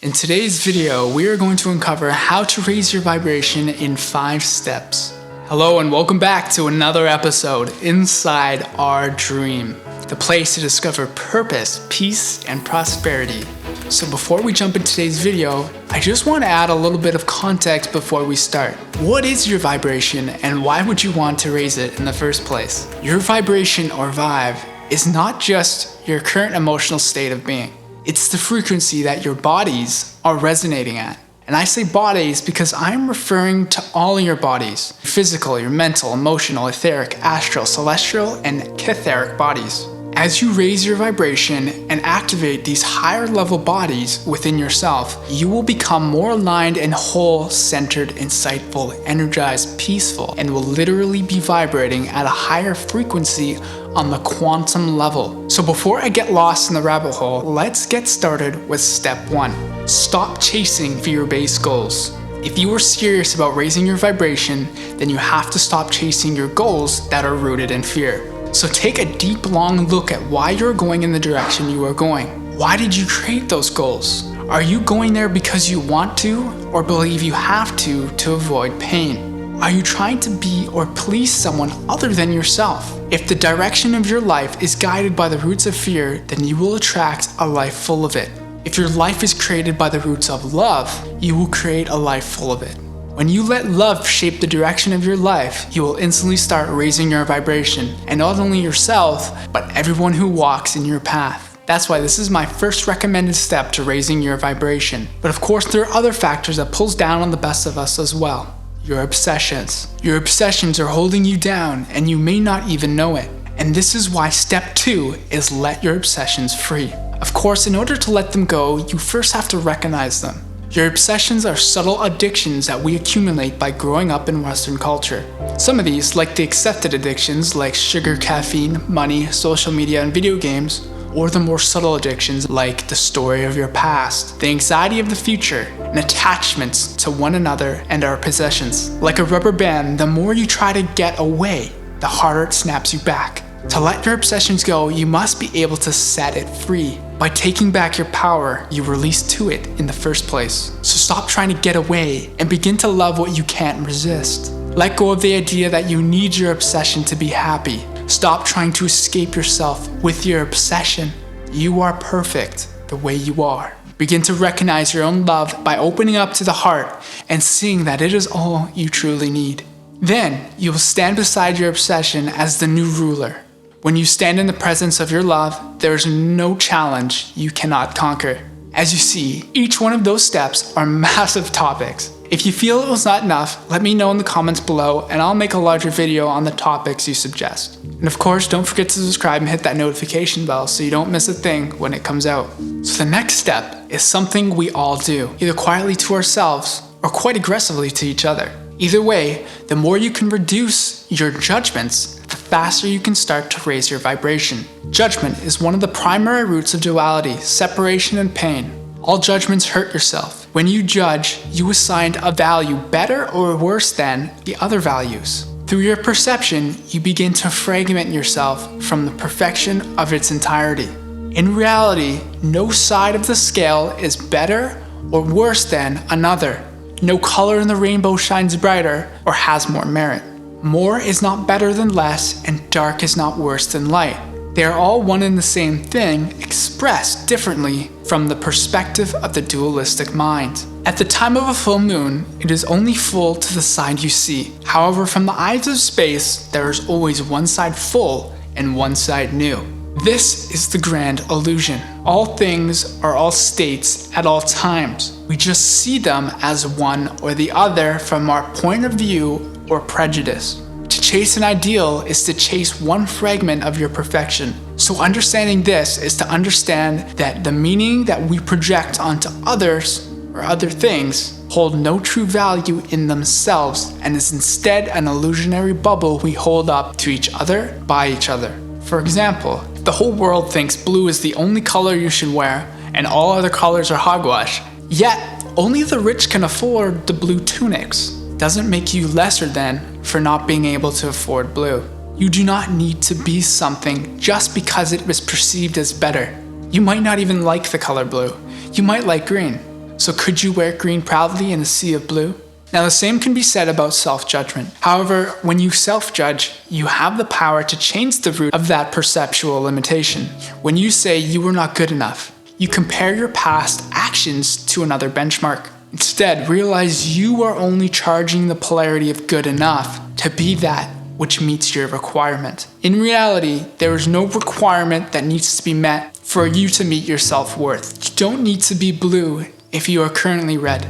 In today's video, we are going to uncover how to raise your vibration in 5 steps. Hello and welcome back to another episode inside our dream, the place to discover purpose, peace, and prosperity. So before we jump into today's video, I just want to add a little bit of context before we start. What is your vibration and why would you want to raise it in the first place? Your vibration or vibe is not just your current emotional state of being. It's the frequency that your bodies are resonating at. And I say bodies because I'm referring to all of your bodies. Your physical, your mental, emotional, etheric, astral, celestial, and etheric bodies. As you raise your vibration and activate these higher level bodies within yourself, you will become more aligned and whole, centered, insightful, energized, peaceful, and will literally be vibrating at a higher frequency on the quantum level. So before I get lost in the rabbit hole, let's get started with step 1. Stop chasing fear-based goals. If you are serious about raising your vibration, then you have to stop chasing your goals that are rooted in fear. So take a deep, long look at why you're going in the direction you are going. Why did you create those goals? Are you going there because you want to or believe you have to avoid pain? Are you trying to be or please someone other than yourself? If the direction of your life is guided by the roots of fear, then you will attract a life full of it. If your life is created by the roots of love, you will create a life full of it. When you let love shape the direction of your life, you will instantly start raising your vibration, and not only yourself, but everyone who walks in your path. That's why this is my first recommended step to raising your vibration. But of course, there are other factors that pulls down on the best of us as well. Your obsessions. Your obsessions are holding you down, and you may not even know it. And this is why step 2 is let your obsessions free. Of course, in order to let them go, you first have to recognize them. Your obsessions are subtle addictions that we accumulate by growing up in Western culture. Some of these, like the accepted addictions like sugar, caffeine, money, social media, and video games, or the more subtle addictions like the story of your past, the anxiety of the future, and attachments to one another and our possessions. Like a rubber band, the more you try to get away, the harder it snaps you back. To let your obsessions go, you must be able to set it free. By taking back your power, you release to it in the first place. So stop trying to get away and begin to love what you can't resist. Let go of the idea that you need your obsession to be happy. Stop trying to escape yourself with your obsession. You are perfect the way you are. Begin to recognize your own love by opening up to the heart and seeing that it is all you truly need. Then you will stand beside your obsession as the new ruler. When you stand in the presence of your love, there is no challenge you cannot conquer. As you see, each one of those steps are massive topics. If you feel it was not enough, let me know in the comments below and I'll make a larger video on the topics you suggest. And of course, don't forget to subscribe and hit that notification bell so you don't miss a thing when it comes out. So the next step is something we all do, either quietly to ourselves or quite aggressively to each other. Either way, the more you can reduce your judgments, the faster you can start to raise your vibration. Judgment is one of the primary roots of duality, separation, and pain. All judgments hurt yourself. When you judge, you assign a value better or worse than the other values. Through your perception, you begin to fragment yourself from the perfection of its entirety. In reality, no side of the scale is better or worse than another. No color in the rainbow shines brighter or has more merit. More is not better than less, and dark is not worse than light. They are all one and the same thing, expressed differently from the perspective of the dualistic mind. At the time of a full moon, it is only full to the side you see. However, from the eyes of space, there is always one side full and one side new. This is the grand illusion. All things are all states at all times. We just see them as one or the other from our point of view or prejudice. To chase an ideal is to chase one fragment of your perfection. So understanding this is to understand that the meaning that we project onto others or other things hold no true value in themselves and is instead an illusionary bubble we hold up to each other by each other. For example, if the whole world thinks blue is the only color you should wear and all other colors are hogwash, yet only the rich can afford the blue tunics, doesn't make you lesser than for not being able to afford blue. You do not need to be something just because it was perceived as better. You might not even like the color blue. You might like green. So could you wear green proudly in a sea of blue? Now the same can be said about self-judgment. However, when you self-judge, you have the power to change the root of that perceptual limitation. When you say you were not good enough, you compare your past actions to another benchmark. Instead, realize you are only charging the polarity of good enough to be that which meets your requirement. In reality, there is no requirement that needs to be met for you to meet your self-worth. You don't need to be blue if you are currently red.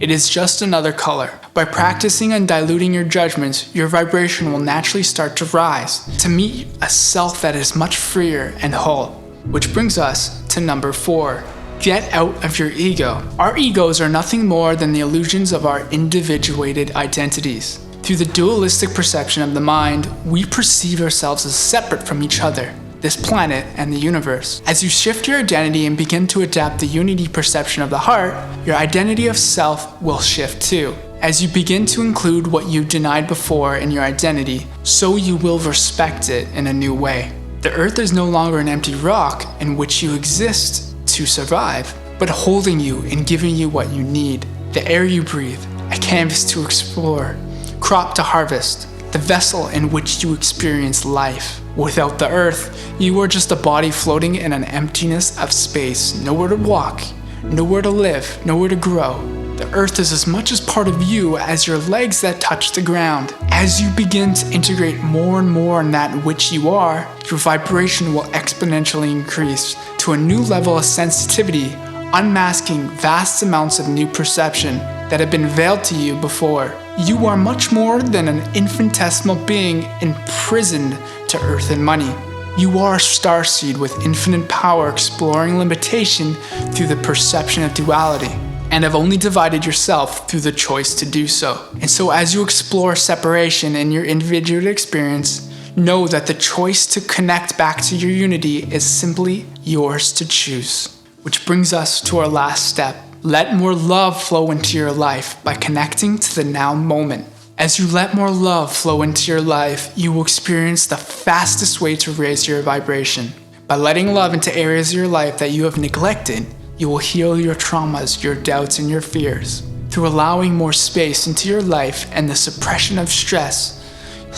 It is just another color. By practicing and diluting your judgments, your vibration will naturally start to rise to meet a self that is much freer and whole. Which brings us to number 4. Get out of your ego. Our egos are nothing more than the illusions of our individuated identities. Through the dualistic perception of the mind, we perceive ourselves as separate from each other, this planet, and the universe. As you shift your identity and begin to adapt the unity perception of the heart, your identity of self will shift too. As you begin to include what you denied before in your identity, so you will respect it in a new way. The earth is no longer an empty rock in which you exist to survive, but holding you and giving you what you need. The air you breathe, a canvas to explore, crop to harvest, the vessel in which you experience life. Without the earth, you are just a body floating in an emptiness of space, nowhere to walk, nowhere to live, nowhere to grow. The earth is as much as part of you as your legs that touch the ground. As you begin to integrate more and more in that in which you are, your vibration will exponentially increase to a new level of sensitivity, unmasking vast amounts of new perception that have been veiled to you before. You are much more than an infinitesimal being imprisoned to earth and money. You are a starseed with infinite power exploring limitation through the perception of duality, and have only divided yourself through the choice to do so. And so as you explore separation in your individual experience, know that the choice to connect back to your unity is simply yours to choose. Which brings us to our last step. Let more love flow into your life by connecting to the now moment. As you let more love flow into your life, you will experience the fastest way to raise your vibration. By letting love into areas of your life that you have neglected, you will heal your traumas, your doubts, and your fears. Through allowing more space into your life and the suppression of stress,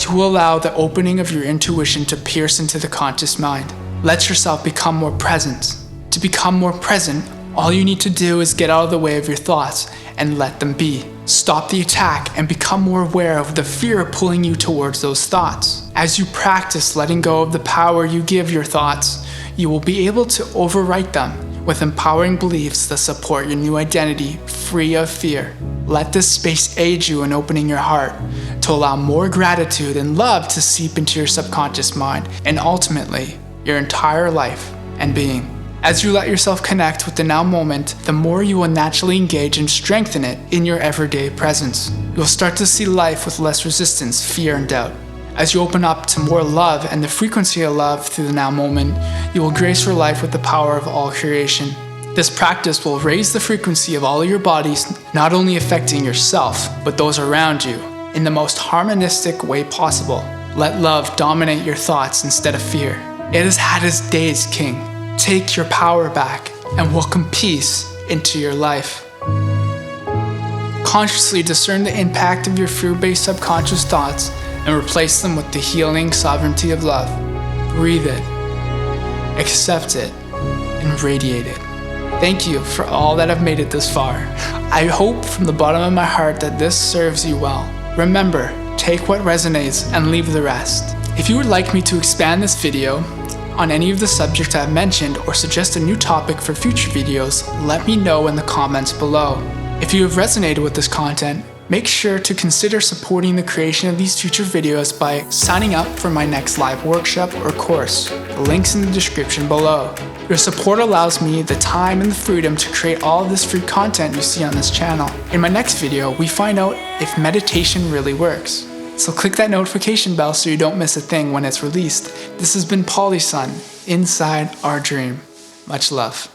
you will allow the opening of your intuition to pierce into the conscious mind. Let yourself become more present. To become more present, all you need to do is get out of the way of your thoughts and let them be. Stop the attack and become more aware of the fear pulling you towards those thoughts. As you practice letting go of the power you give your thoughts, you will be able to overwrite them with empowering beliefs that support your new identity, free of fear. Let this space aid you in opening your heart to allow more gratitude and love to seep into your subconscious mind and ultimately your entire life and being. As you let yourself connect with the now moment, the more you will naturally engage and strengthen it in your everyday presence. You'll start to see life with less resistance, fear, and doubt. As you open up to more love and the frequency of love through the now moment, you will grace your life with the power of all creation. This practice will raise the frequency of all of your bodies, not only affecting yourself, but those around you, in the most harmonistic way possible. Let love dominate your thoughts instead of fear. It has had its days, King. Take your power back and welcome peace into your life. Consciously discern the impact of your fear-based subconscious thoughts and replace them with the healing sovereignty of love. Breathe it, accept it, and radiate it. Thank you for all that have made it this far. I hope from the bottom of my heart that this serves you well. Remember, take what resonates and leave the rest. If you would like me to expand this video on any of the subjects I've mentioned or suggest a new topic for future videos, let me know in the comments below. If you have resonated with this content, make sure to consider supporting the creation of these future videos by signing up for my next live workshop or course. The link's in the description below. Your support allows me the time and the freedom to create all of this free content you see on this channel. In my next video, we find out if meditation really works. So click that notification bell so you don't miss a thing when it's released. This has been Polly's Son, Inside Our Dream. Much love.